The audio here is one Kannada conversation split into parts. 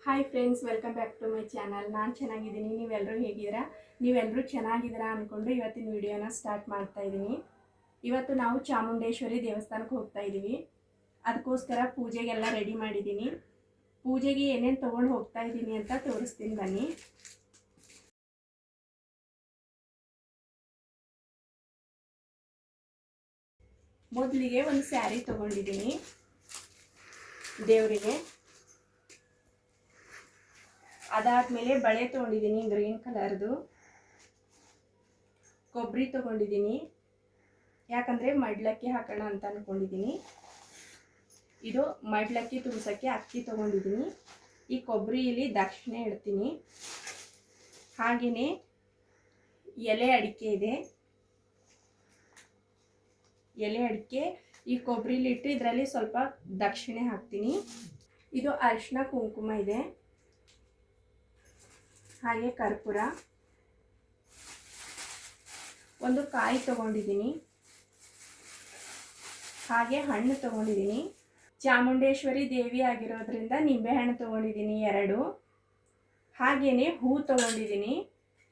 Hi friends, welcome back to my channel. ನಾನು ಚೆನ್ನಾಗಿದ್ದೀನಿ, ನೀವೆಲ್ಲರೂ ಹೇಗಿದ್ದೀರಾ? ನೀವೆಲ್ಲರೂ ಚೆನ್ನಾಗಿದ್ದೀರಾ ಅಂದ್ಕೊಂಡು ಇವತ್ತಿನ ವಿಡಿಯೋನ ಸ್ಟಾರ್ಟ್ ಮಾಡ್ತಾ ಇದ್ದೀನಿ. ಇವತ್ತು ನಾವು ಚಾಮುಂಡೇಶ್ವರಿ ದೇವಸ್ಥಾನಕ್ಕೆ ಹೋಗ್ತಾ ಇದ್ದೀವಿ. ಅದಕ್ಕೋಸ್ಕರ ಪೂಜೆಗೆಲ್ಲ ರೆಡಿ ಮಾಡಿದ್ದೀನಿ. ಪೂಜೆಗೆ ಏನೇನು ತೊಗೊಂಡು ಹೋಗ್ತಾ ಇದ್ದೀನಿ ಅಂತ ತೋರಿಸ್ತೀನಿ ಬನ್ನಿ. ಮೊದಲಿಗೆ ಒಂದು ಸ್ಯಾರಿ ತೊಗೊಂಡಿದ್ದೀನಿ ದೇವರಿಗೆ. ಅದಾದಮೇಲೆ ಬಳೆ ತೊಗೊಂಡಿದ್ದೀನಿ ಗ್ರೀನ್ ಕಲರ್ದು. ಕೊಬ್ಬರಿ ತೊಗೊಂಡಿದ್ದೀನಿ, ಯಾಕಂದರೆ ಮಡ್ಲಕ್ಕಿ ಹಾಕೋಣ ಅಂತ ಅಂದ್ಕೊಂಡಿದ್ದೀನಿ. ಇದು ಮಡ್ಲಕ್ಕಿ ತುಂಬಿಸೋಕ್ಕೆ ಅಕ್ಕಿ ತೊಗೊಂಡಿದ್ದೀನಿ. ಈ ಕೊಬ್ಬರಿಯಲ್ಲಿ ದಕ್ಷಿಣೆ ಇಡ್ತೀನಿ. ಹಾಗೆಯೇ ಎಲೆ ಅಡಿಕೆ ಇದೆ. ಎಲೆ ಅಡಿಕೆ ಈ ಕೊಬ್ಬರಿಲಿ ಇಟ್ಟು ಇದರಲ್ಲಿ ಸ್ವಲ್ಪ ದಕ್ಷಿಣೆ ಹಾಕ್ತೀನಿ. ಇದು ಅರಿಶಿನ ಕುಂಕುಮ ಇದೆ, ಹಾಗೆ ಕರ್ಪೂರ. ಒಂದು ಕಾಯಿ ತೊಗೊಂಡಿದ್ದೀನಿ, ಹಾಗೆ ಹಣ್ಣು ತೊಗೊಂಡಿದ್ದೀನಿ. ಚಾಮುಂಡೇಶ್ವರಿ ದೇವಿ ಆಗಿರೋದ್ರಿಂದ ನಿಂಬೆಹಣ್ಣು ತೊಗೊಂಡಿದ್ದೀನಿ 2. ಹಾಗೆಯೇ ಹೂ ತೊಗೊಂಡಿದ್ದೀನಿ.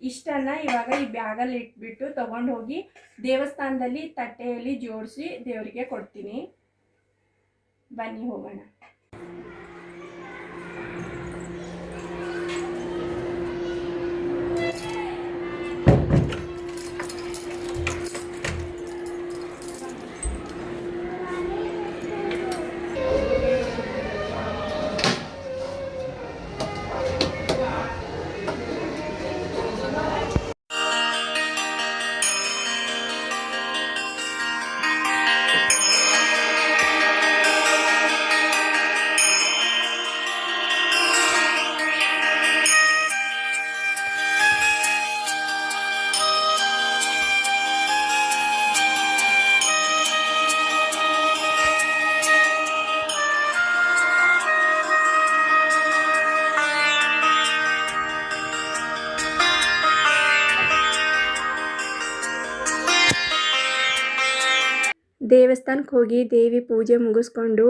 ಇಷ್ಟನ್ನು ಇವಾಗ ಈ ಬ್ಯಾಗಲ್ಲಿ ಇಟ್ಬಿಟ್ಟು ತೊಗೊಂಡು ಹೋಗಿ ದೇವಸ್ಥಾನದಲ್ಲಿ ತಟ್ಟೆಯಲ್ಲಿ ಜೋಡಿಸಿ ದೇವರಿಗೆ ಕೊಡ್ತೀನಿ. ಬನ್ನಿ ಹೋಗೋಣ. ದೇವಸ್ಥಾನಕ್ಕೆ ಹೋಗಿ ದೇವಿ ಪೂಜೆ ಮುಗಿಸ್ಕೊಂಡು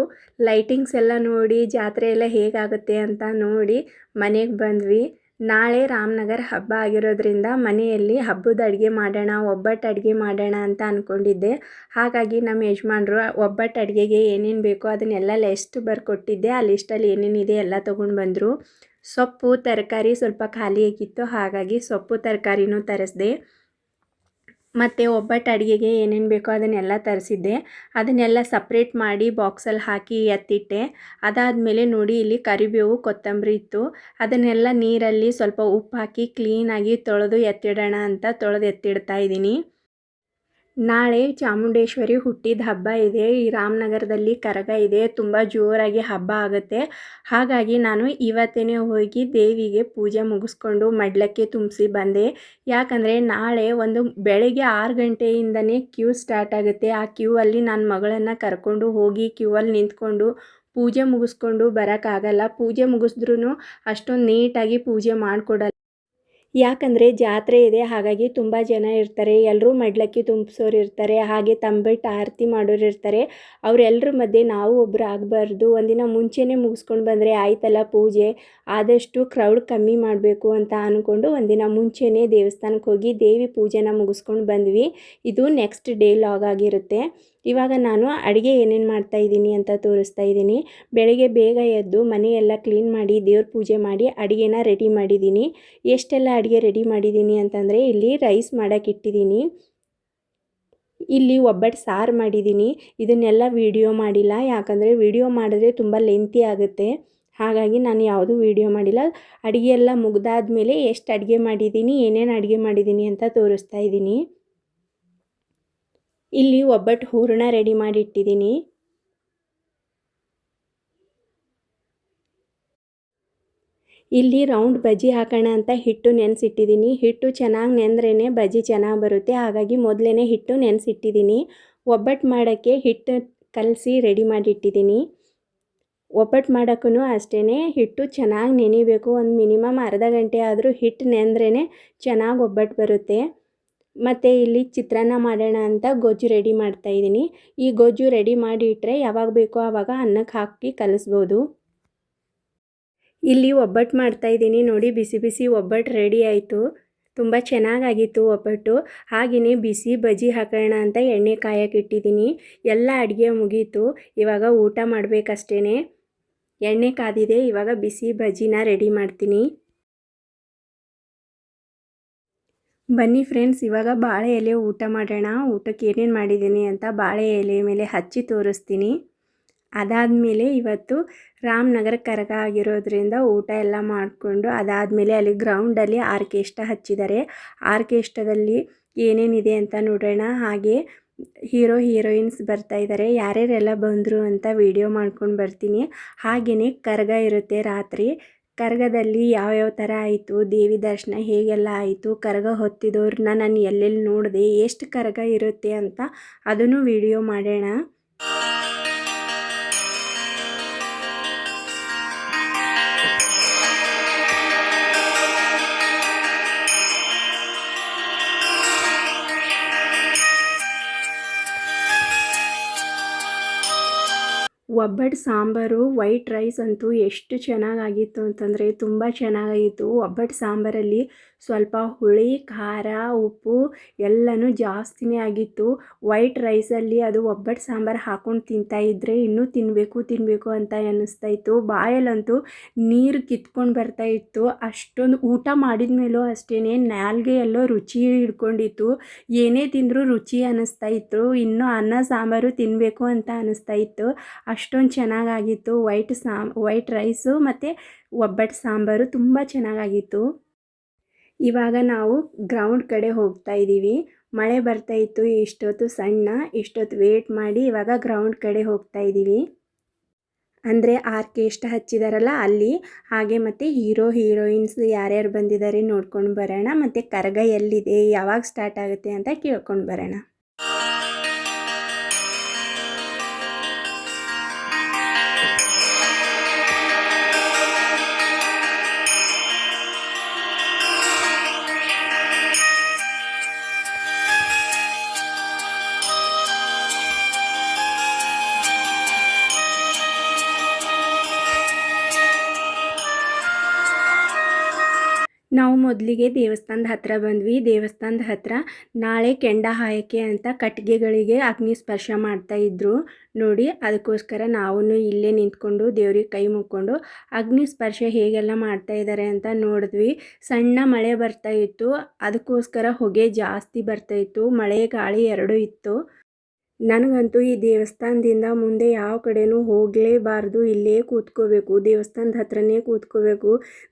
ಲೈಟಿಂಗ್ಸ್ ಎಲ್ಲ ನೋಡಿ ಜಾತ್ರೆ ಎಲ್ಲ ಹೇಗಾಗುತ್ತೆ ಅಂತ ನೋಡಿ ಮನೆಗೆ ಬಂದ್ವಿ. ನಾಳೆ ರಾಮನಗರ ಹಬ್ಬ ಆಗಿರೋದ್ರಿಂದ ಮನೆಯಲ್ಲಿ ಹಬ್ಬದ ಅಡುಗೆ ಮಾಡೋಣ, ಒಬ್ಬಟ್ಟು ಅಡುಗೆ ಮಾಡೋಣ ಅಂತ ಅಂದ್ಕೊಂಡಿದ್ದೆ. ಹಾಗಾಗಿ ನಮ್ಮ ಯಜಮಾನ್ರು ಒಬ್ಬಟ್ಟು ಅಡುಗೆಗೆ ಏನೇನು ಬೇಕೋ ಅದನ್ನೆಲ್ಲ ಲಿಸ್ಟ್ ಬರ್ಕೊಟ್ಟಿದ್ದೆ. ಆ ಲಿಸ್ಟಲ್ಲಿ ಏನೇನಿದೆ ಎಲ್ಲ ತೊಗೊಂಡು ಬಂದರು. ಸೊಪ್ಪು ತರಕಾರಿ ಸ್ವಲ್ಪ ಖಾಲಿ ಆಗಿತ್ತು, ಹಾಗಾಗಿ ಸೊಪ್ಪು ತರಕಾರಿನೂ ತರಿಸಿದೆ. ಮತ್ತು ಒಬ್ಬಟ್ಟು ಅಡುಗೆಗೆ ಏನೇನು ಬೇಕೋ ಅದನ್ನೆಲ್ಲ ತರಿಸಿದ್ದೆ. ಅದನ್ನೆಲ್ಲ ಸಪ್ರೇಟ್ ಮಾಡಿ ಬಾಕ್ಸಲ್ಲಿ ಹಾಕಿ ಎತ್ತಿಟ್ಟೆ. ಅದಾದಮೇಲೆ ನೋಡಿ ಇಲ್ಲಿ ಕರಿಬೇವು ಕೊತ್ತಂಬರಿ ಇತ್ತು. ಅದನ್ನೆಲ್ಲ ನೀರಲ್ಲಿ ಸ್ವಲ್ಪ ಉಪ್ಪು ಹಾಕಿ ಕ್ಲೀನಾಗಿ ತೊಳೆದು ಎತ್ತಿಡೋಣ ಅಂತ ತೊಳೆದು ಎತ್ತಿಡ್ತಾ ಇದ್ದೀನಿ. ನಾಳೆ ಚಾಮುಂಡೇಶ್ವರಿ ಹುಟ್ಟಿದ ಹಬ್ಬ ಇದೆ. ಈ ರಾಮನಗರದಲ್ಲಿ ಕರಗ ಇದೆ, ತುಂಬ ಜೋರಾಗಿ ಹಬ್ಬ ಆಗುತ್ತೆ. ಹಾಗಾಗಿ ನಾನು ಇವತ್ತೇ ಹೋಗಿ ದೇವಿಗೆ ಪೂಜೆ ಮುಗಿಸ್ಕೊಂಡು ಮಡ್ಲಕ್ಕೆ ತುಂಬಿಸಿ ಬಂದೆ. ಯಾಕಂದರೆ ನಾಳೆ ಬೆಳಗ್ಗೆ 6 ಗಂಟೆಯಿಂದನೇ ಕ್ಯೂ ಸ್ಟಾರ್ಟ್ ಆಗುತ್ತೆ. ಆ ಕ್ಯೂ ಅಲ್ಲಿ ನನ್ನ ಮಗಳನ್ನು ಕರ್ಕೊಂಡು ಹೋಗಿ ಕ್ಯೂ ಅಲ್ಲಿ ನಿಂತ್ಕೊಂಡು ಪೂಜೆ ಮುಗಿಸ್ಕೊಂಡು ಬರೋಕ್ಕಾಗಲ್ಲ. ಪೂಜೆ ಮುಗಿಸಿದ್ರೂ ಅಷ್ಟೊಂದು ನೀಟಾಗಿ ಪೂಜೆ ಮಾಡಿಕೊಡಲ್ಲ. ಯಾಕಂದರೆ ಜಾತ್ರೆ ಇದೆ, ಹಾಗಾಗಿ ತುಂಬ ಜನ ಇರ್ತಾರೆ. ಎಲ್ಲರೂ ಮಡ್ಲಕ್ಕಿ ತುಂಬಿಸೋರು ಇರ್ತಾರೆ, ಹಾಗೆ ತಂಬಿಟ್ಟು ಆರತಿ ಮಾಡೋರು ಇರ್ತಾರೆ. ಅವರೆಲ್ಲರ ಮಧ್ಯೆ ನಾವು ಒಬ್ಬರು ಆಗಬಾರ್ದು. ಒಂದಿನ ಮುಂಚೆನೇ ಮುಗಿಸ್ಕೊಂಡು ಬಂದರೆ ಆಯ್ತಲ್ಲ ಪೂಜೆ. ಆದಷ್ಟು ಕ್ರೌಡ್ ಕಮ್ಮಿ ಮಾಡಬೇಕು ಅಂತ ಅಂದ್ಕೊಂಡು ಒಂದಿನ ಮುಂಚೆನೇ ದೇವಸ್ಥಾನಕ್ಕೆ ಹೋಗಿ ದೇವಿ ಪೂಜೆನ ಮುಗಿಸ್ಕೊಂಡು ಬಂದ್ವಿ. ಇದು ನೆಕ್ಸ್ಟ್ ಡೇ ಲಾಗ್ ಆಗಿರುತ್ತೆ. ಇವಾಗ ನಾನು ಅಡುಗೆ ಏನೇನು ಮಾಡ್ತಾಯಿದ್ದೀನಿ ಅಂತ ತೋರಿಸ್ತಾ ಇದ್ದೀನಿ. ಬೆಳಗ್ಗೆ ಬೇಗ ಎದ್ದು ಮನೆಯೆಲ್ಲ ಕ್ಲೀನ್ ಮಾಡಿ ದೇವ್ರ ಪೂಜೆ ಮಾಡಿ ಅಡುಗೆನ ರೆಡಿ ಮಾಡಿದ್ದೀನಿ. ಎಷ್ಟೆಲ್ಲ ಅಡುಗೆ ರೆಡಿ ಮಾಡಿದ್ದೀನಿ ಅಂತಂದರೆ ಇಲ್ಲಿ ರೈಸ್ ಮಾಡೋಕ್ಕೆ ಇಟ್ಟಿದ್ದೀನಿ. ಇಲ್ಲಿ ಒಬ್ಬಟ್ಟು ಸಾರು ಮಾಡಿದ್ದೀನಿ. ಇದನ್ನೆಲ್ಲ ವಿಡಿಯೋ ಮಾಡಿಲ್ಲ, ಯಾಕಂದರೆ ವಿಡಿಯೋ ಮಾಡಿದ್ರೆ ತುಂಬ ಲೆಂತಿ ಆಗುತ್ತೆ. ಹಾಗಾಗಿ ನಾನು ಯಾವುದೂ ವಿಡಿಯೋ ಮಾಡಿಲ್ಲ. ಅಡುಗೆ ಎಲ್ಲ ಮುಗ್ದಾದ್ಮೇಲೆ ಎಷ್ಟು ಅಡುಗೆ ಮಾಡಿದ್ದೀನಿ, ಏನೇನು ಅಡುಗೆ ಮಾಡಿದ್ದೀನಿ ಅಂತ ತೋರಿಸ್ತಾ ಇದ್ದೀನಿ. ಇಲ್ಲಿ ಒಬ್ಬಟ್ಟು ಹೂರಣ ರೆಡಿ ಮಾಡಿ ಇಟ್ಟಿದ್ದೀನಿ. ಇಲ್ಲಿ ರೌಂಡ್ ಬಜ್ಜಿ ಹಾಕೋಣ ಅಂತ ಹಿಟ್ಟು ನೆನೆಸಿಟ್ಟಿದ್ದೀನಿ. ಹಿಟ್ಟು ಚೆನ್ನಾಗಿ ನೆಂದ್ರೇ ಬಜ್ಜಿ ಚೆನ್ನಾಗಿ ಬರುತ್ತೆ, ಹಾಗಾಗಿ ಮೊದಲೇ ಹಿಟ್ಟು ನೆನೆಸಿಟ್ಟಿದ್ದೀನಿ. ಒಬ್ಬಟ್ಟು ಮಾಡೋಕ್ಕೆ ಹಿಟ್ಟು ಕಲಸಿ ರೆಡಿ ಮಾಡಿಟ್ಟಿದ್ದೀನಿ. ಒಬ್ಬಟ್ಟು ಮಾಡೋಕ್ಕೂ ಅಷ್ಟೇ, ಹಿಟ್ಟು ಚೆನ್ನಾಗಿ ನೆನಿಬೇಕು. ಒಂದು ಮಿನಿಮಮ್ ಅರ್ಧ ಗಂಟೆ ಆದರೂ ಹಿಟ್ಟು ನೆಂದ್ರೇ ಚೆನ್ನಾಗಿ ಒಬ್ಬಟ್ಟು ಬರುತ್ತೆ. ಮತ್ತು ಇಲ್ಲಿ ಚಿತ್ರಾನ್ನ ಮಾಡೋಣ ಅಂತ ಗೊಜ್ಜು ರೆಡಿ ಮಾಡ್ತಾಯಿದ್ದೀನಿ. ಈ ಗೊಜ್ಜು ರೆಡಿ ಮಾಡಿ ಇಟ್ಟರೆ ಯಾವಾಗ ಬೇಕೋ ಆವಾಗ ಅನ್ನಕ್ಕೆ ಹಾಕಿ ಕಲಿಸ್ಬೋದು. ಇಲ್ಲಿ ಒಬ್ಬಟ್ಟು ಮಾಡ್ತಾಯಿದ್ದೀನಿ ನೋಡಿ. ಬಿಸಿ ಬಿಸಿ ಒಬ್ಬಟ್ಟು ರೆಡಿ ಆಯಿತು. ತುಂಬ ಚೆನ್ನಾಗಾಗಿತ್ತು ಒಬ್ಬಟ್ಟು. ಹಾಗೆಯೇ ಬಿಸಿ ಬಜ್ಜಿ ಹಾಕೋಣ ಅಂತ ಎಣ್ಣೆ ಕಾಯಕ್ಕೆ ಇಟ್ಟಿದ್ದೀನಿ. ಎಲ್ಲ ಅಡುಗೆ ಮುಗೀತು. ಇವಾಗ ಊಟ ಮಾಡಬೇಕಷ್ಟೇ. ಎಣ್ಣೆ ಕಾದಿದೆ. ಇವಾಗ ಬಿಸಿ ಬಜ್ಜಿನ ರೆಡಿ ಮಾಡ್ತೀನಿ. ಬನ್ನಿ ಫ್ರೆಂಡ್ಸ್, ಇವಾಗ ಬಾಳೆ ಎಲೆ ಊಟ ಮಾಡೋಣ. ಊಟಕ್ಕೆ ಏನೇನು ಮಾಡಿದ್ದೀನಿ ಅಂತ ಬಾಳೆ ಎಲೆ ಮೇಲೆ ಹಚ್ಚಿ ತೋರಿಸ್ತೀನಿ. ಅದಾದಮೇಲೆ ಇವತ್ತು ರಾಮನಗರ ಕರಗ ಆಗಿರೋದ್ರಿಂದ ಊಟ ಎಲ್ಲ ಮಾಡಿಕೊಂಡು ಅದಾದಮೇಲೆ ಅಲ್ಲಿ ಗ್ರೌಂಡಲ್ಲಿ ಆರ್ಕೆಸ್ಟ್ರಾ ಹಚ್ಚಿದ್ದಾರೆ. ಆರ್ಕೆಸ್ಟ್ರಾದಲ್ಲಿ ಏನೇನಿದೆ ಅಂತ ನೋಡೋಣ. ಹಾಗೆ ಹೀರೋ ಹೀರೋಯಿನ್ಸ್ ಬರ್ತಾಯಿದ್ದಾರೆ. ಯಾರ್ಯಾರೆಲ್ಲ ಬಂದರು ಅಂತ ವಿಡಿಯೋ ಮಾಡ್ಕೊಂಡು ಬರ್ತೀನಿ. ಹಾಗೆಯೇ ಕರಗ ಇರುತ್ತೆ ರಾತ್ರಿ. ಕರಗದಲ್ಲಿ ಯಾವ್ಯಾವ ಥರ ಆಯಿತು, ದೇವಿ ದರ್ಶನ ಹೇಗೆಲ್ಲ ಆಯಿತು, ಕರಗ ಹೊತ್ತಿದವ್ರನ್ನ ನಾನು ಎಲ್ಲೆಲ್ಲಿ ನೋಡಿದೆ, ಎಷ್ಟು ಕರಗ ಇರುತ್ತೆ ಅಂತ ಅದನ್ನು ವಿಡಿಯೋ ಮಾಡೋಣ. ಒಬ್ಬಟ್ಟು ಸಾಂಬಾರು ವೈಟ್ ರೈಸ್ ಅಂತೂ ಎಷ್ಟು ಚೆನ್ನಾಗಾಗಿತ್ತು ಅಂತಂದರೆ ತುಂಬ ಚೆನ್ನಾಗಾಗಿತ್ತು. ಒಬ್ಬಟ್ಟು ಸಾಂಬಾರಲ್ಲಿ ಸ್ವಲ್ಪ ಹುಳಿ, ಖಾರ, ಉಪ್ಪು ಎಲ್ಲನೂ ಜಾಸ್ತಿನೇ ಆಗಿತ್ತು. ವೈಟ್ ರೈಸಲ್ಲಿ ಅದು ಒಬ್ಬಟ್ಟು ಸಾಂಬಾರು ಹಾಕ್ಕೊಂಡು ತಿಂತಾಯಿದ್ರೆ ಇನ್ನೂ ತಿನ್ನಬೇಕು ಅಂತ ಅನ್ನಿಸ್ತಾಯಿತ್ತು. ಬಾಯಲ್ಲಂತೂ ನೀರು ಕಿತ್ಕೊಂಡು ಬರ್ತಾಯಿತ್ತು. ಅಷ್ಟೊಂದು ಊಟ ಮಾಡಿದ ಮೇಲೂ ಅಷ್ಟೇ ನಾಲ್ಗೆಯೆಲ್ಲೋ ರುಚಿ ಹಿಡ್ಕೊಂಡಿತ್ತು. ಏನೇ ತಿಂದರೂ ರುಚಿ ಅನ್ನಿಸ್ತಾಯಿತ್ತು. ಇನ್ನೂ ಅನ್ನ ಸಾಂಬಾರು ತಿನ್ನಬೇಕು ಅಂತ ಅನ್ನಿಸ್ತಾಯಿತ್ತು. ಅಷ್ಟೊಂದು ಚೆನ್ನಾಗಾಗಿತ್ತು. ವೈಟ್ ರೈಸು ಮತ್ತು ಒಬ್ಬಟ್ಟು ಸಾಂಬಾರು ತುಂಬ ಚೆನ್ನಾಗಾಗಿತ್ತು. ಇವಾಗ ನಾವು ಗ್ರೌಂಡ್ ಕಡೆ ಹೋಗ್ತಾ ಇದ್ದೀವಿ. ಮಳೆ ಬರ್ತಾಯಿತ್ತು ಇಷ್ಟೊತ್ತು ಇಷ್ಟೊತ್ತು ವೇಟ್ ಮಾಡಿ ಇವಾಗ ಗ್ರೌಂಡ್ ಕಡೆ ಹೋಗ್ತಾ ಇದ್ದೀವಿ. ಅಂದರೆ ಆರ್ಕೆಸ್ಟ್ರಾ ಹಚ್ಚಿದಾರಲ್ಲ ಅಲ್ಲಿ. ಹಾಗೆ ಮತ್ತು ಹೀರೋ ಹೀರೋಯಿನ್ಸ್ ಯಾರ್ಯಾರು ಬಂದಿದ್ದಾರೆ ನೋಡ್ಕೊಂಡು ಬರೋಣ. ಮತ್ತು ಕರಗ ಎಲ್ಲಿದೆ, ಯಾವಾಗ ಸ್ಟಾರ್ಟ್ ಆಗುತ್ತೆ ಅಂತ ಕೇಳ್ಕೊಂಡು ಬರೋಣ. ನಾವು ಮೊದಲಿಗೆ ದೇವಸ್ಥಾನದ ಹತ್ರ ಬಂದ್ವಿ. ದೇವಸ್ಥಾನದ ಹತ್ರ ನಾಳೆ ಕೆಂಡ ಹಾಯಕ್ಕೆ ಅಂತ ಕಟ್ಟಿಗೆಗಳಿಗೆ ಅಗ್ನಿ ಸ್ಪರ್ಶ ಮಾಡ್ತಾಯಿದ್ರು ನೋಡಿ. ಅದಕ್ಕೋಸ್ಕರ ನಾವು ಇಲ್ಲೇ ನಿಂತ್ಕೊಂಡು ದೇವ್ರಿಗೆ ಕೈ ಮುಕ್ಕೊಂಡು ಅಗ್ನಿ ಸ್ಪರ್ಶ ಹೇಗೆಲ್ಲ ಮಾಡ್ತಾಯಿದ್ದಾರೆ ಅಂತ ನೋಡಿದ್ವಿ. ಸಣ್ಣ ಮಳೆ ಬರ್ತಾಯಿತ್ತು, ಅದಕ್ಕೋಸ್ಕರ ಹೊಗೆ ಜಾಸ್ತಿ ಬರ್ತಾಯಿತ್ತು. ಮಳೆ ಗಾಳಿ ಎರಡೂ ಇತ್ತು. ನನಗಂತೂ ಈ ದೇವಸ್ಥಾನದಿಂದ ಮುಂದೆ ಯಾವ ಕಡೆನೂ ಹೋಗಲೇಬಾರ್ದು. ಇಲ್ಲೇ ಕೂತ್ಕೋಬೇಕು, ದೇವಸ್ಥಾನದ ಹತ್ರನೇ ಕೂತ್ಕೋಬೇಕು.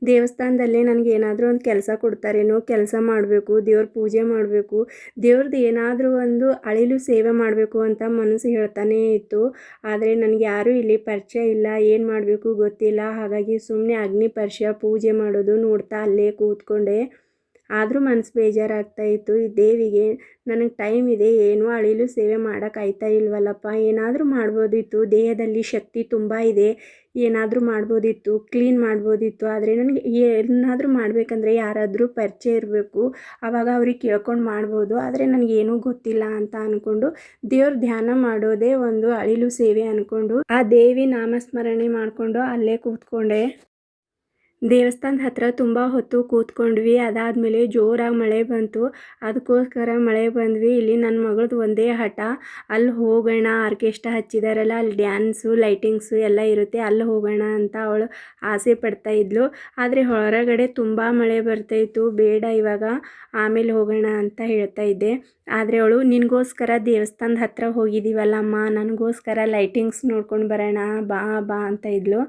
ದೇವಸ್ಥಾನದಲ್ಲೇ ನನಗೆ ಏನಾದರೂ ಒಂದು ಕೆಲಸ ಕೊಡ್ತಾರೇನೋ, ಕೆಲಸ ಮಾಡಬೇಕು, ದೇವ್ರ ಪೂಜೆ ಮಾಡಬೇಕು, ದೇವ್ರದ್ದು ಏನಾದರೂ ಒಂದು ಅಳಿಲು ಸೇವೆ ಮಾಡಬೇಕು ಅಂತ ಮನಸ್ಸು ಹೇಳ್ತಾನೇ ಇತ್ತು. ಆದರೆ ನನಗೆ ಯಾರೂ ಇಲ್ಲಿ ಪರಿಚಯ ಇಲ್ಲ, ಏನು ಮಾಡಬೇಕು ಗೊತ್ತಿಲ್ಲ. ಹಾಗಾಗಿ ಸುಮ್ಮನೆ ಅಗ್ನಿ ಪರಿಚಯ ಪೂಜೆ ಮಾಡೋದು ನೋಡ್ತಾ ಅಲ್ಲೇ ಕೂತ್ಕೊಂಡೆ. ಆದರೂ ಮನಸ್ಸು ಬೇಜಾರಾಗ್ತಾಯಿತ್ತು. ಈ ದೇವಿಗೆ ನನಗೆ ಟೈಮ್ ಇದೆ, ಏನೂ ಅಳಿಲು ಸೇವೆ ಮಾಡೋಕ್ಕಾಯ್ತಾ ಇಲ್ವಲ್ಲಪ್ಪ, ಏನಾದರೂ ಮಾಡ್ಬೋದಿತ್ತು. ದೇಹದಲ್ಲಿ ಶಕ್ತಿ ತುಂಬ ಇದೆ, ಏನಾದರೂ ಮಾಡ್ಬೋದಿತ್ತು, ಕ್ಲೀನ್ ಮಾಡ್ಬೋದಿತ್ತು. ಆದರೆ ನನಗೆ ಏನಾದರೂ ಮಾಡಬೇಕಂದ್ರೆ ಯಾರಾದರೂ ಪರಿಚಯ ಇರಬೇಕು, ಆವಾಗ ಅವ್ರಿಗೆ ಕೇಳ್ಕೊಂಡು ಮಾಡ್ಬೋದು. ಆದರೆ ನನಗೇನೂ ಗೊತ್ತಿಲ್ಲ ಅಂತ ಅಂದ್ಕೊಂಡು ದೇವ್ರ ಧ್ಯಾನ ಮಾಡೋದೇ ಒಂದು ಅಳಿಲು ಸೇವೆ ಅಂದ್ಕೊಂಡು ಆ ದೇವಿ ನಾಮಸ್ಮರಣೆ ಮಾಡಿಕೊಂಡು ಅಲ್ಲೇ ಕೂತ್ಕೊಂಡೆ. ದೇವಸ್ಥಾನದ ಹತ್ರ ತುಂಬ ಹೊತ್ತು ಕೂತ್ಕೊಂಡ್ವಿ. ಅದಾದಮೇಲೆ ಜೋರಾಗಿ ಮಳೆ ಬಂತು. ಅದಕ್ಕೋಸ್ಕರ ಮಳೆ ಬಂದ್ವಿ. ಇಲ್ಲಿ ನನ್ನ ಮಗಳದ್ದು ಒಂದೇ ಹಠ, ಅಲ್ಲಿ ಹೋಗೋಣ, ಆರ್ಕೆಸ್ಟ್ರಾ ಹಚ್ಚಿದಾರಲ್ಲ ಅಲ್ಲಿ ಡ್ಯಾನ್ಸು ಲೈಟಿಂಗ್ಸು ಎಲ್ಲ ಇರುತ್ತೆ, ಅಲ್ಲಿ ಹೋಗೋಣ ಅಂತ ಅವಳು ಆಸೆ ಪಡ್ತಾ ಇದ್ಲು. ಆದರೆ ಹೊರಗಡೆ ತುಂಬ ಮಳೆ ಬರ್ತಾಯಿತ್ತು. ಬೇಡ ಇವಾಗ ಆಮೇಲೆ ಹೋಗೋಣ ಅಂತ ಹೇಳ್ತಾ ಇದ್ದೆ. ಆದರೆ ಅವಳು ನಿನಗೋಸ್ಕರ ದೇವಸ್ಥಾನದ ಹತ್ರ ಹೋಗಿದ್ದೀವಲ್ಲಮ್ಮ, ನನಗೋಸ್ಕರ ಲೈಟಿಂಗ್ಸ್ ನೋಡ್ಕೊಂಡು ಬರೋಣ ಬಾ ಬಾ ಅಂತ ಇದ್ಲು.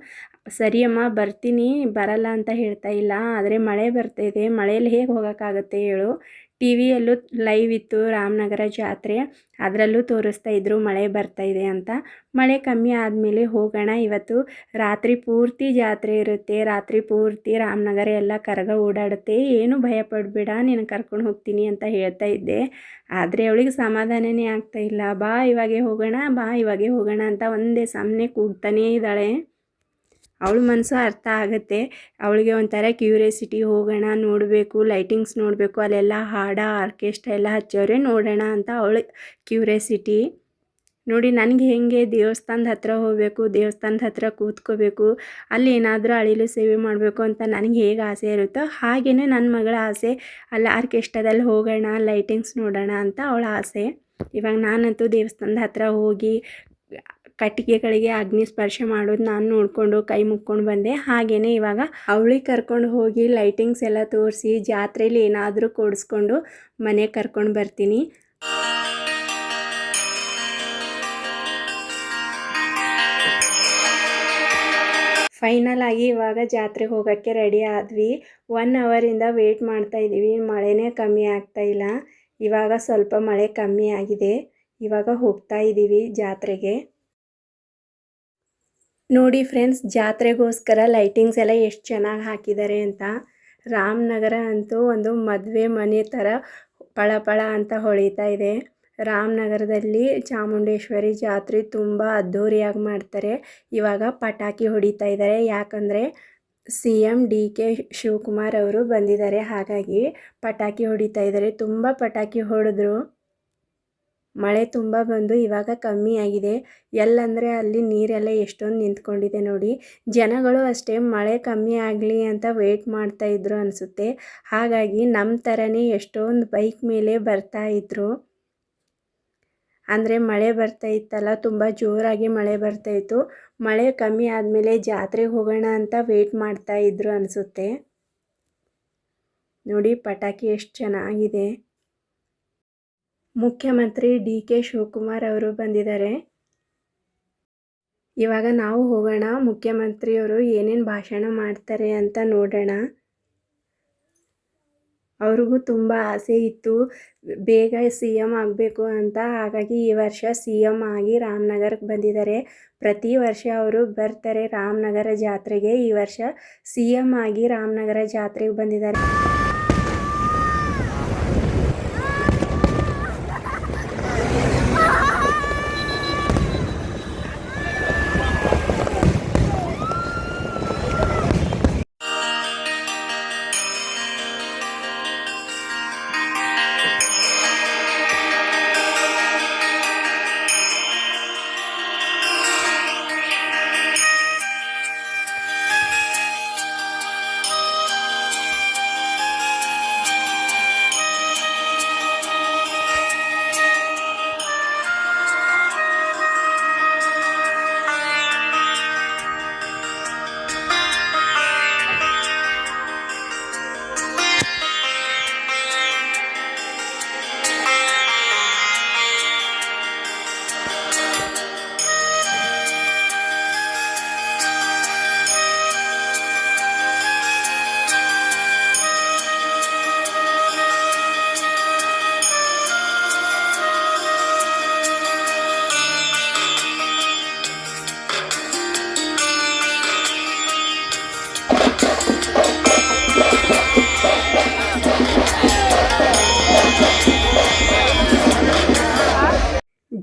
ಸರಿ ಅಮ್ಮ ಬರ್ತೀನಿ, ಬರಲ್ಲ ಅಂತ ಹೇಳ್ತಾ ಇಲ್ಲ. ಆದರೆ ಮಳೆ ಬರ್ತಾಯಿದೆ, ಮಳೆಯಲ್ಲಿ ಹೇಗೆ ಹೋಗೋಕ್ಕಾಗತ್ತೆ ಹೇಳು. ಟಿ ವಿಯಲ್ಲೂ ಲೈವ್ ಇತ್ತು ರಾಮನಗರ ಜಾತ್ರೆ, ಅದರಲ್ಲೂ ತೋರಿಸ್ತಾ ಇದ್ರು ಮಳೆ ಬರ್ತಾಯಿದೆ ಅಂತ. ಮಳೆ ಕಮ್ಮಿ ಆದಮೇಲೆ ಹೋಗೋಣ. ಇವತ್ತು ರಾತ್ರಿ ಪೂರ್ತಿ ಜಾತ್ರೆ ಇರುತ್ತೆ, ರಾತ್ರಿ ಪೂರ್ತಿ ರಾಮನಗರ ಎಲ್ಲ ಕರಗ ಓಡಾಡುತ್ತೆ, ಏನು ಭಯ ಪಡಬೇಡ, ನೀನು ಕರ್ಕೊಂಡು ಹೋಗ್ತೀನಿ ಅಂತ ಹೇಳ್ತಾ ಇದ್ದೆ. ಆದರೆ ಅವಳಿಗೆ ಸಮಾಧಾನನೇ ಆಗ್ತಾಯಿಲ್ಲ. ಬಾ ಇವಾಗೆ ಹೋಗೋಣ, ಬಾ ಇವಾಗೆ ಹೋಗೋಣ ಅಂತ ಒಂದೇ ಸಮನೆ ಕೂಗ್ತಾನೇ ಇದ್ದಾಳೆ. ಅವಳ ಮನಸ್ಸು ಅರ್ಥ ಆಗುತ್ತೆ. ಅವಳಿಗೆ ಒಂಥರ ಕ್ಯೂರಿಯಾಸಿಟಿ, ಹೋಗೋಣ, ನೋಡಬೇಕು, ಲೈಟಿಂಗ್ಸ್ ನೋಡಬೇಕು, ಅಲ್ಲೆಲ್ಲ ಹಾಡ ಆರ್ಕೆಸ್ಟ್ರಾ ಎಲ್ಲ ಹಚ್ಚೋರೆ, ನೋಡೋಣ ಅಂತ ಅವಳು ಕ್ಯೂರಿಯಾಸಿಟಿ. ನೋಡಿ ನನಗೆ ಹೇಗೆ ದೇವಸ್ಥಾನದ ಹತ್ರ ಹೋಗಬೇಕು, ದೇವಸ್ಥಾನದ ಹತ್ರ ಕೂತ್ಕೋಬೇಕು, ಅಲ್ಲಿ ಏನಾದರೂ ಅಳಿಲು ಸೇವೆ ಮಾಡಬೇಕು ಅಂತ ನನಗೆ ಹೇಗೆ ಆಸೆ ಇರುತ್ತೋ ಹಾಗೆಯೇ ನನ್ನ ಮಗಳ ಆಸೆ. ಅಲ್ಲಿ ಆರ್ಕೆಸ್ಟ್ರಾದಲ್ಲಿ ಹೋಗೋಣ, ಲೈಟಿಂಗ್ಸ್ ನೋಡೋಣ ಅಂತ ಅವಳ ಆಸೆ. ಇವಾಗ ನಾನಂತೂ ದೇವಸ್ಥಾನದ ಹತ್ರ ಹೋಗಿ ಕಟ್ಟಿಗೆಗಳಿಗೆ ಅಗ್ನಿ ಸ್ಪರ್ಶ ಮಾಡೋದು ನಾನು ನೋಡಿಕೊಂಡು ಕೈ ಮುಕ್ಕೊಂಡು ಬಂದೆ. ಹಾಗೆಯೇ ಇವಾಗ ಅವಳಿಗೆ ಕರ್ಕೊಂಡು ಹೋಗಿ ಲೈಟಿಂಗ್ಸ್ ಎಲ್ಲ ತೋರಿಸಿ ಜಾತ್ರೆಯಲ್ಲಿ ಏನಾದರೂ ಕೊಡಿಸ್ಕೊಂಡು ಮನೆಗೆ ಕರ್ಕೊಂಡು ಬರ್ತೀನಿ. ಫೈನಲ್ ಆಗಿ ಇವಾಗ ಜಾತ್ರೆಗೆ ಹೋಗೋಕ್ಕೆ ರೆಡಿ ಆದ್ವಿ. 1 ಅವರಿಂದ ವೇಟ್ ಮಾಡ್ತಾಯಿದ್ದೀವಿ, ಮಳೆನೇ ಕಮ್ಮಿ ಆಗ್ತಾಯಿಲ್ಲ. ಇವಾಗ ಸ್ವಲ್ಪ ಮಳೆ ಕಮ್ಮಿ ಆಗಿದೆ, ಇವಾಗ ಹೋಗ್ತಾ ಇದ್ದೀವಿ ಜಾತ್ರೆಗೆ. ನೋಡಿ ಫ್ರೆಂಡ್ಸ್, ಜಾತ್ರೆಗೋಸ್ಕರ ಲೈಟಿಂಗ್ಸ್ ಎಲ್ಲ ಎಷ್ಟು ಚೆನ್ನಾಗಿ ಹಾಕಿದ್ದಾರೆ ಅಂತ. ರಾಮನಗರ ಅಂತೂ ಒಂದು ಮದುವೆ ಮನೆ ಥರ ಪಳ ಅಂತ ಹೊಳಿತಾ ಇದೆ. ರಾಮನಗರದಲ್ಲಿ ಚಾಮುಂಡೇಶ್ವರಿ ಜಾತ್ರೆ ತುಂಬ ಅದ್ಧೂರಿಯಾಗಿ ಮಾಡ್ತಾರೆ. ಇವಾಗ ಪಟಾಕಿ ಹೊಡಿತಾ ಇದ್ದಾರೆ, ಯಾಕಂದರೆ CM DK ಶಿವಕುಮಾರ್ ಅವರು ಬಂದಿದ್ದಾರೆ, ಹಾಗಾಗಿ ಪಟಾಕಿ ಹೊಡಿತಾ ಇದ್ದಾರೆ. ತುಂಬ ಪಟಾಕಿ ಹೊಡೆದ್ರು. ಮಳೆ ತುಂಬ ಬಂದು ಇವಾಗ ಕಮ್ಮಿ ಆಗಿದೆ. ಎಲ್ಲಂದರೆ ಅಲ್ಲಿ ನೀರೆಲ್ಲ ಎಷ್ಟೊಂದು ನಿಂತ್ಕೊಂಡಿದೆ ನೋಡಿ. ಜನಗಳು ಅಷ್ಟೇ ಮಳೆ ಕಮ್ಮಿ ಆಗಲಿ ಅಂತ ವೆಯ್ಟ್ ಮಾಡ್ತಾಯಿದ್ರು ಅನಿಸುತ್ತೆ. ಹಾಗಾಗಿ ನಮ್ಮ ಥರನೇ ಎಷ್ಟೊಂದು ಬೈಕ್ ಮೇಲೆ ಬರ್ತಾಯಿದ್ರು. ಅಂದರೆ ಮಳೆ ಬರ್ತಾ ಇತ್ತಲ್ಲ, ತುಂಬ ಜೋರಾಗಿ ಮಳೆ ಬರ್ತಾಯಿತ್ತು. ಮಳೆ ಕಮ್ಮಿ ಆದಮೇಲೆ ಜಾತ್ರೆಗೆ ಹೋಗೋಣ ಅಂತ ವೆಯ್ಟ್ ಮಾಡ್ತಾಯಿದ್ರು ಅನಿಸುತ್ತೆ. ನೋಡಿ ಪಟಾಕಿ ಎಷ್ಟು ಚೆನ್ನಾಗಿದೆ. ಮುಖ್ಯಮಂತ್ರಿ DK ಶಿವಕುಮಾರ್ ಅವರು ಬಂದಿದ್ದಾರೆ. ಇವಾಗ ನಾವು ಹೋಗೋಣ, ಮುಖ್ಯಮಂತ್ರಿಯವರು ಏನೇನು ಭಾಷಣ ಮಾಡ್ತಾರೆ ಅಂತ ನೋಡೋಣ. ಅವ್ರಿಗೂ ತುಂಬ ಆಸೆ ಇತ್ತು ಬೇಗ CM ಆಗಬೇಕು ಅಂತ, ಹಾಗಾಗಿ ಈ ವರ್ಷ CM ಆಗಿ ರಾಮನಗರಕ್ಕೆ ಬಂದಿದ್ದಾರೆ. ಪ್ರತಿ ವರ್ಷ ಅವರು ಬರ್ತಾರೆ ರಾಮನಗರ ಜಾತ್ರೆಗೆ. ಈ ವರ್ಷ CM ಆಗಿ ರಾಮನಗರ ಜಾತ್ರೆಗೆ ಬಂದಿದ್ದಾರೆ.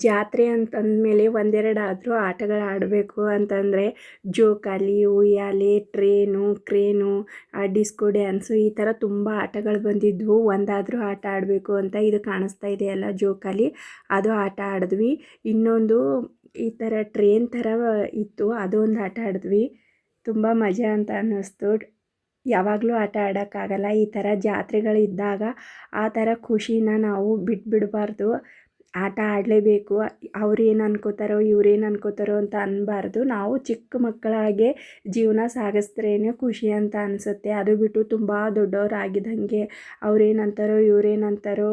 ಜಾತ್ರೆ ಅಂತಂದಮೇಲೆ ಒಂದೆರಡು ಆದರೂ ಆಟಗಳು ಆಡಬೇಕು ಅಂತಂದರೆ ಜೋಕಾಲಿ, ಉಯ್ಯಾಲೆ, ಕ್ರೇನು, ಡಿಸ್ಕೋ ಡ್ಯಾನ್ಸು, ಈ ಥರ ತುಂಬ ಆಟಗಳು ಬಂದಿದ್ವು. ಒಂದಾದರೂ ಆಟ ಆಡಬೇಕು ಅಂತ. ಇದು ಕಾಣಿಸ್ತಾ ಇದೆಯಲ್ಲ ಜೋಕಾಲಿ, ಅದು ಆಟ ಆಡಿದ್ವಿ. ಇನ್ನೊಂದು ಈ ಥರ ಟ್ರೇನ್ ಥರ ಇತ್ತು, ಅದೊಂದು ಆಟ ಆಡಿದ್ವಿ. ತುಂಬ ಮಜಾ ಅಂತ ಅನ್ನಿಸ್ತು. ಯಾವಾಗಲೂ ಆಟ ಆಡೋಕ್ಕಾಗಲ್ಲ. ಈ ಥರ ಜಾತ್ರೆಗಳಿದ್ದಾಗ ಆ ಥರ ಖುಷಿನ ನಾವು ಬಿಟ್ಬಿಡಬಾರ್ದು. ಆಟ ಆಡಲೇಬೇಕು. ಅವ್ರೇನು ಅನ್ಕೋತಾರೋ ಇವ್ರೇನು ಅನ್ಕೋತಾರೋ ಅಂತ ಅನ್ನಬಾರ್ದು. ನಾವು ಚಿಕ್ಕ ಮಕ್ಕಳಾಗೆ ಜೀವನ ಸಾಗಿಸ್ದ್ರೇ ಖುಷಿ ಅಂತ ಅನಿಸುತ್ತೆ. ಅದು ಬಿಟ್ಟು ತುಂಬ ದೊಡ್ಡವರಾಗಿದ್ದಂಗೆ ಅವ್ರೇನಂತಾರೋ ಇವ್ರೇನಂತಾರೋ,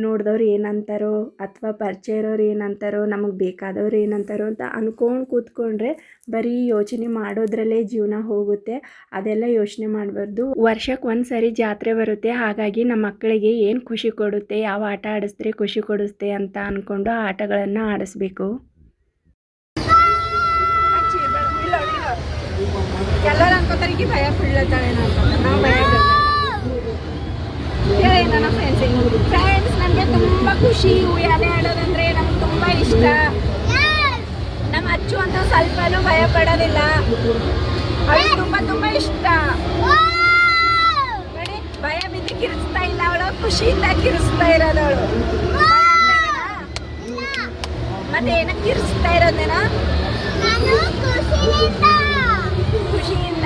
ನೋಡಿದವ್ರು ಏನಂತಾರೋ ಅಥವಾ ಪರಿಚಯ ಇರೋರು ಏನಂತಾರೋ, ನಮಗೆ ಬೇಕಾದವ್ರು ಏನಂತಾರೋ ಅಂತ ಅಂದ್ಕೊಂಡು ಕೂತ್ಕೊಂಡ್ರೆ ಬರೀ ಯೋಚನೆ ಮಾಡೋದ್ರಲ್ಲೇ ಜೀವನ ಹೋಗುತ್ತೆ. ಅದೆಲ್ಲ ಯೋಚನೆ ಮಾಡಬಾರ್ದು. ವರ್ಷಕ್ಕೆ ಒಂದು ಸರಿ ಜಾತ್ರೆ ಬರುತ್ತೆ, ಹಾಗಾಗಿ ನಮ್ಮ ಮಕ್ಕಳಿಗೆ ಏನು ಖುಷಿ ಕೊಡುತ್ತೆ, ಯಾವ ಆಟ ಆಡಿಸಿದ್ರೆ ಖುಷಿ ಕೊಡುತ್ತೆ ಅಂತ ಅಂದ್ಕೊಂಡು ಆ ಆಟಗಳನ್ನು ಆಡಿಸ್ಬೇಕು. ಎಲ್ಲರೂ ಅನ್ಕೋತಾರೆ ಭಯ ಬೀಳ್ತಾಳೆ ನಾವು ಭಯ ನನ್ನ ಫ್ರೆಂಡ್ಸ್ ನನಗೆ ತುಂಬ ಖುಷಿ. ಉಯ್ಯಾಲೆ ಆಡೋದಂದ್ರೆ ನಮ್ಗೆ ತುಂಬ ಇಷ್ಟ. ನಮ್ಮ ಅಚ್ಚು ಅಂತ ಸ್ವಲ್ಪನೂ ಭಯ ಪಡೋದಿಲ್ಲ, ಅವಳಿಗೆ ತುಂಬ ಇಷ್ಟ. ನೋಡಿ ಭಯ ಬಿದ್ದು ಕಿರಿಸ್ತಾ ಇಲ್ಲ, ಅವಳು ಖುಷಿಯಿಂದ ಕಿರಿಸ್ತಾ ಇರೋದವಳು. ಮತ್ತೆ ಏನಕ್ಕೆ ಕಿರ್ಸ್ತಾ ಇರೋದೇನೋ ಖುಷಿಯಿಂದ.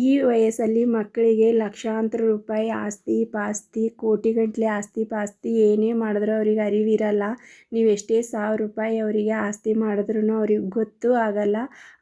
ಈ ವಯಸ್ಸಲ್ಲಿ ಮಕ್ಕಳಿಗೆ ಲಕ್ಷಾಂತರ ರೂಪಾಯಿ ಆಸ್ತಿ ಪಾಸ್ತಿ ಕೋಟಿಗಟ್ಟಲೆ ಆಸ್ತಿ ಪಾಸ್ತಿ ಏನೇ ಮಾಡಿದ್ರೂ ಅವ್ರಿಗೆ ಅರಿವಿರಲ್ಲ. ನೀವು ಎಷ್ಟೇ 1000 ರೂಪಾಯಿ ಅವರಿಗೆ ಆಸ್ತಿ ಮಾಡಿದ್ರೂ ಅವ್ರಿಗೆ ಗೊತ್ತೂ ಆಗಲ್ಲ.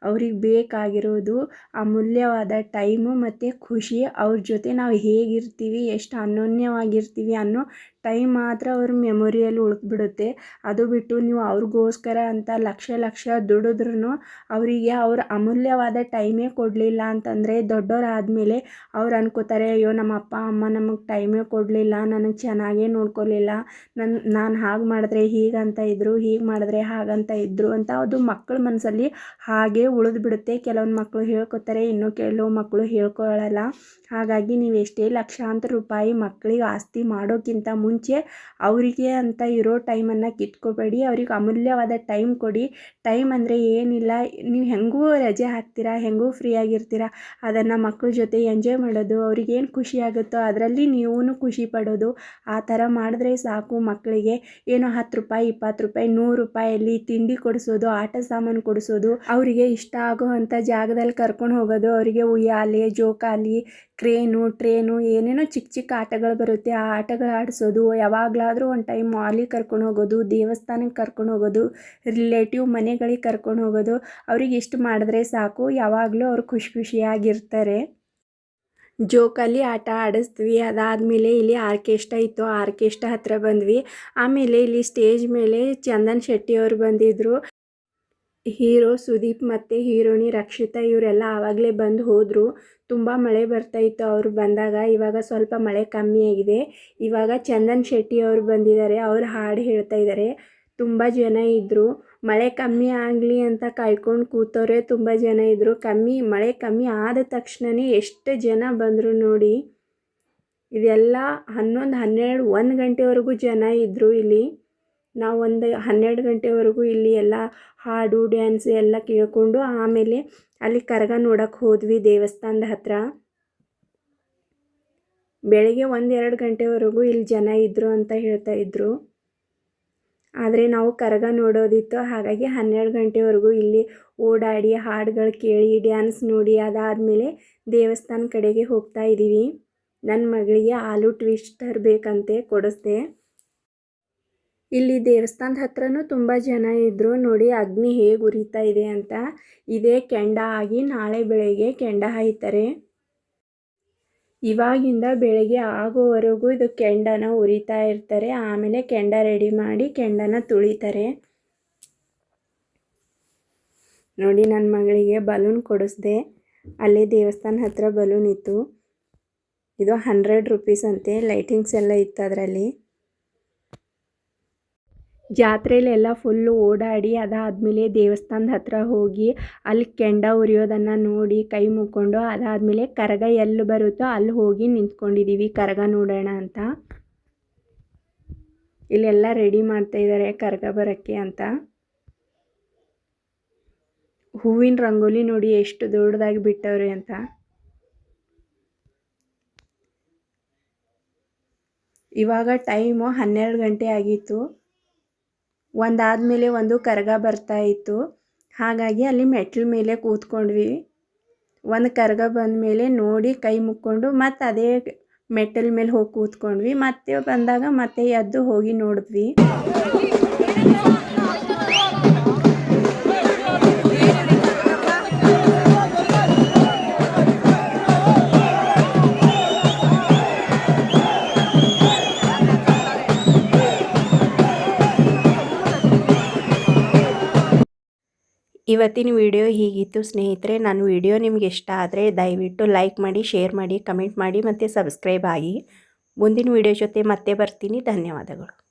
ಅವ್ರಿಗೆ ಬೇಕಾಗಿರೋದು ಅಮೂಲ್ಯವಾದ ಟೈಮು ಮತ್ತು ಖುಷಿ. ಅವ್ರ ಜೊತೆ ನಾವು ಹೇಗಿರ್ತೀವಿ, ಎಷ್ಟು ಅನ್ಯೋನ್ಯವಾಗಿರ್ತೀವಿ ಅನ್ನೋ ಟೈಮ್ ಮಾತ್ರ ಅವ್ರ ಮೆಮೊರಿಯಲ್ಲಿ ಉಳಿದ್ಬಿಡುತ್ತೆ. ಅದು ಬಿಟ್ಟು ನೀವು ಅವ್ರಿಗೋಸ್ಕರ ಅಂತ ಲಕ್ಷ ದುಡಿದ್ರೂ ಅವರಿಗೆ ಅವ್ರ ಅಮೂಲ್ಯವಾದ ಟೈಮೇ ಕೊಡಲಿಲ್ಲ ಅಂತಂದರೆ ದೊಡ್ಡವರಾದಮೇಲೆ ಅವ್ರು ಅನ್ಕೋತಾರೆ, ಅಯ್ಯೋ ನಮ್ಮ ಅಪ್ಪ ಅಮ್ಮ ನಮಗೆ ಟೈಮೇ ಕೊಡಲಿಲ್ಲ, ನನಗೆ ಚೆನ್ನಾಗೇ ನೋಡ್ಕೊಲಿಲ್ಲ, ನಾನು ಹಾಗೆ ಮಾಡಿದ್ರೆ ಹೀಗಂತ ಇದ್ದರು, ಹೀಗೆ ಮಾಡಿದ್ರೆ ಹಾಗಂತ ಇದ್ದರು ಅಂತ ಅದು ಮಕ್ಕಳ ಮನಸ್ಸಲ್ಲಿ ಹಾಗೇ ಉಳಿದ್ಬಿಡುತ್ತೆ. ಕೆಲವೊಂದು ಮಕ್ಕಳು ಹೇಳ್ಕೊತಾರೆ, ಇನ್ನು ಕೆಲವು ಮಕ್ಕಳು ಹೇಳ್ಕೊಳ್ಳಲ್ಲ. ಹಾಗಾಗಿ ನೀವು ಎಷ್ಟೇ ಲಕ್ಷಾಂತರ ರೂಪಾಯಿ ಮಕ್ಕಳಿಗೆ ಆಸ್ತಿ ಮಾಡೋಕ್ಕಿಂತ ಮುಂಚೆ ಅವರಿಗೆ ಅಂತ ಇರೋ ಟೈಮನ್ನು ಕಿತ್ಕೋಬೇಡಿ. ಅವ್ರಿಗೆ ಅಮೂಲ್ಯವಾದ ಟೈಮ್ ಕೊಡಿ. ಟೈಮ್ ಅಂದರೆ ಏನಿಲ್ಲ, ನೀವು ಹೆಂಗೂ ರಜೆ ಹಾಕ್ತೀರಾ, ಹೆಂಗೂ ಫ್ರೀಯಾಗಿರ್ತೀರ, ಅದನ್ನು ಮಕ್ಕಳ ಜೊತೆ ಎಂಜಾಯ್ ಮಾಡೋದು, ಅವ್ರಿಗೇನು ಖುಷಿ ಆಗುತ್ತೋ ಅದರಲ್ಲಿ ನೀವೂ ಖುಷಿ ಪಡೋದು. ಆ ಥರ ಮಾಡಿದ್ರೆ ಸಾಕು. ಮಕ್ಕಳಿಗೆ ಏನೋ 10 ರೂಪಾಯಿ 20 ರೂಪಾಯಿ 100 ರೂಪಾಯಲ್ಲಿ ತಿಂಡಿ ಕೊಡಿಸೋದು, ಆಟ ಸಾಮಾನು ಕೊಡಿಸೋದು, ಅವರಿಗೆ ಇಷ್ಟ ಆಗೋ ಅಂಥ ಜಾಗದಲ್ಲಿ ಕರ್ಕೊಂಡು ಹೋಗೋದು, ಅವರಿಗೆ ಉಯ್ಯಾಲೆ ಜೋಕಾಲಿ ಟ್ರೇನು ಏನೇನೋ ಚಿಕ್ಕ ಆಟಗಳು ಬರುತ್ತೆ, ಆ ಆಟಗಳು ಆಡಿಸೋದು, ಯಾವಾಗಲಾದರೂ ಒಂದು ಟೈಮ್ ಮಾಲಿಗೆ ಕರ್ಕೊಂಡು ಹೋಗೋದು, ದೇವಸ್ಥಾನಕ್ಕೆ ಕರ್ಕೊಂಡು ಹೋಗೋದು, ರಿಲೇಟಿವ್ ಮನೆಗಳಿಗೆ ಕರ್ಕೊಂಡು ಹೋಗೋದು. ಅವ್ರಿಗೆ ಇಷ್ಟು ಮಾಡಿದ್ರೆ ಸಾಕು, ಯಾವಾಗಲೂ ಅವ್ರು ಖುಷಿಯಾಗಿರ್ತಾರೆ. ಜೋಕಾಲಿ ಆಟ ಆಡಿಸ್ತೀವಿ. ಅದಾದಮೇಲೆ ಇಲ್ಲಿ ಆರ್ಕೆಸ್ಟ್ರಾ ಇತ್ತು, ಆರ್ಕೆಸ್ಟ್ರಾ ಹತ್ರ ಬಂದ್ವಿ. ಆಮೇಲೆ ಇಲ್ಲಿ ಸ್ಟೇಜ್ ಮೇಲೆ ಚಂದನ್ ಶೆಟ್ಟಿ ಅವರು ಬಂದಿದ್ದರು. ಹೀರೋ ಸುದೀಪ್ ಮತ್ತು ಹೀರೋಯಿನಿ ರಕ್ಷಿತಾ ಇವರೆಲ್ಲ ಆವಾಗಲೇ ಬಂದು ಹೋದರು. ತುಂಬ ಮಳೆ ಬರ್ತಾಯಿತ್ತು ಅವರು ಬಂದಾಗ. ಇವಾಗ ಸ್ವಲ್ಪ ಮಳೆ ಕಮ್ಮಿ ಆಗಿದೆ. ಇವಾಗ ಚಂದನ್ ಶೆಟ್ಟಿ ಅವರು ಬಂದಿದ್ದಾರೆ. ಅವರು ಹಾಡು ಹೇಳ್ತಾ ಇದ್ದಾರೆ. ತುಂಬ ಜನ ಇದ್ದರು. ಮಳೆ ಕಮ್ಮಿ ಆಗಲಿ ಅಂತ ಕಾಯ್ಕೊಂಡು ಕೂತವ್ರೆ ತುಂಬ ಜನ ಇದ್ದರು. ಮಳೆ ಕಮ್ಮಿ ಆದ ತಕ್ಷಣವೇ ಎಷ್ಟು ಜನ ಬಂದರು ನೋಡಿ. ಇದೆಲ್ಲ 11, 12, 1 ಗಂಟೆವರೆಗೂ ಜನ ಇದ್ದರು ಇಲ್ಲಿ. ನಾವು ಒಂದು 12 ಗಂಟೆವರೆಗೂ ಇಲ್ಲಿ ಎಲ್ಲ ಹಾಡು ಡ್ಯಾನ್ಸ್ ಎಲ್ಲ ಕೇಳಿಕೊಂಡು ಆಮೇಲೆ ಅಲ್ಲಿ ಕರಗ ನೋಡೋಕ್ಕೆ ಹೋದ್ವಿ ದೇವಸ್ಥಾನದ ಹತ್ರ. ಬೆಳಗ್ಗೆ 1-2 ಗಂಟೆವರೆಗೂ ಇಲ್ಲಿ ಜನ ಇದ್ದರು ಅಂತ ಹೇಳ್ತಾ ಇದ್ದರು. ಆದರೆ ನಾವು ಕರಗ ನೋಡೋದಿತ್ತು, ಹಾಗಾಗಿ 12 ಗಂಟೆವರೆಗೂ ಇಲ್ಲಿ ಓಡಾಡಿ ಹಾಡುಗಳು ಕೇಳಿ ಡ್ಯಾನ್ಸ್ ನೋಡಿ ಅದಾದಮೇಲೆ ದೇವಸ್ಥಾನ ಕಡೆಗೆ ಹೋಗ್ತಾ ಇದ್ದೀವಿ. ನನ್ನ ಮಗಳಿಗೆ ಆಲೂ ಟ್ವಿಸ್ಟರ್ ಬೇಕಂತೆ ಕೊಡಿಸ್ದೆ. ಇಲ್ಲಿ ದೇವಸ್ಥಾನದ ಹತ್ರನೂ ತುಂಬ ಜನ ಇದ್ದರು. ನೋಡಿ ಅಗ್ನಿ ಹೇಗೆ ಉರಿತಾ ಇದೆ ಅಂತ. ಇದೇ ಕೆಂಡ ಆಗಿ ನಾಳೆ ಬೆಳಗ್ಗೆ ಕೆಂಡ ಹಾಯ್ತಾರೆ. ಇವಾಗಿಂದ ಬೆಳಗ್ಗೆ ಆಗೋವರೆಗೂ ಇದು ಕೆಂಡನ ಉರಿತಾ ಇರ್ತಾರೆ. ಆಮೇಲೆ ಕೆಂಡ ರೆಡಿ ಮಾಡಿ ಕೆಂಡನ ತುಳಿತಾರೆ. ನೋಡಿ ನನ್ನ ಮಗಳಿಗೆ ಬಲೂನ್ ಕೊಡಿಸ್ದೆ. ಅಲ್ಲೇ ದೇವಸ್ಥಾನ ಹತ್ರ ಬಲೂನ್ ಇತ್ತು. ಇದು 100 ರೂಪೀಸ್ ಅಂತೆ. ಲೈಟಿಂಗ್ಸ್ ಎಲ್ಲ ಇತ್ತು ಅದರಲ್ಲಿ. ಜಾತ್ರೆಯಲ್ಲೆಲ್ಲ ಫುಲ್ಲು ಓಡಾಡಿ ಅದಾದಮೇಲೆ ದೇವಸ್ಥಾನದ ಹತ್ರ ಹೋಗಿ ಅಲ್ಲಿ ಕೆಂಡ ಉರಿಯೋದನ್ನು ನೋಡಿ ಕೈ ಮುಕ್ಕೊಂಡು ಅದಾದಮೇಲೆ ಕರಗ ಎಲ್ಲಿ ಬರುತ್ತೋ ಅಲ್ಲಿ ಹೋಗಿ ನಿಂತ್ಕೊಂಡಿದ್ದೀವಿ ಕರಗ ನೋಡೋಣ ಅಂತ. ಇಲ್ಲೆಲ್ಲ ರೆಡಿ ಮಾಡ್ತಾಯಿದ್ದಾರೆ ಕರಗ ಬರೋಕ್ಕೆ ಅಂತ. ಹೂವಿನ ರಂಗೋಲಿ ನೋಡಿ ಎಷ್ಟು ದೊಡ್ಡದಾಗಿ ಬಿಟ್ಟವ್ರೆ ಅಂತ. ಇವಾಗ ಟೈಮು 12 ಗಂಟೆ ಆಗಿತ್ತು. ಒಂದಾದಮೇಲೆ ಒಂದು ಕರಗ ಬರ್ತಾ ಇತ್ತು. ಹಾಗಾಗಿ ಅಲ್ಲಿ ಮೆಟ್ಲ ಮೇಲೆ ಕೂತ್ಕೊಂಡ್ವಿ. ಒಂದು ಕರಗ ಬಂದ ಮೇಲೆ ನೋಡಿ ಕೈ ಮುಕ್ಕೊಂಡು ಮತ್ತೆ ಅದೇ ಮೆಟ್ಟಲ ಮೇಲೆ ಹೋಗಿ ಕೂತ್ಕೊಂಡ್ವಿ. ಮತ್ತೆ ಬಂದಾಗ ಮತ್ತೆ ಎದ್ದು ಹೋಗಿ ನೋಡಿದ್ವಿ. ಇವತ್ತಿನ ವಿಡಿಯೋ ಹೀಗಿತ್ತು ಸ್ನೇಹಿತರೆ. ನನ್ನ ವಿಡಿಯೋ ನಿಮಗೆ ಇಷ್ಟ ಆದರೆ ದಯವಿಟ್ಟು ಲೈಕ್ ಮಾಡಿ, ಶೇರ್ ಮಾಡಿ, ಕಮೆಂಟ್ ಮಾಡಿ ಮತ್ತು ಸಬ್ಸ್ಕ್ರೈಬ್ ಆಗಿ. ಮುಂದಿನ ವಿಡಿಯೋ ಜೊತೆ ಮತ್ತೆ ಬರ್ತೀನಿ. ಧನ್ಯವಾದಗಳು.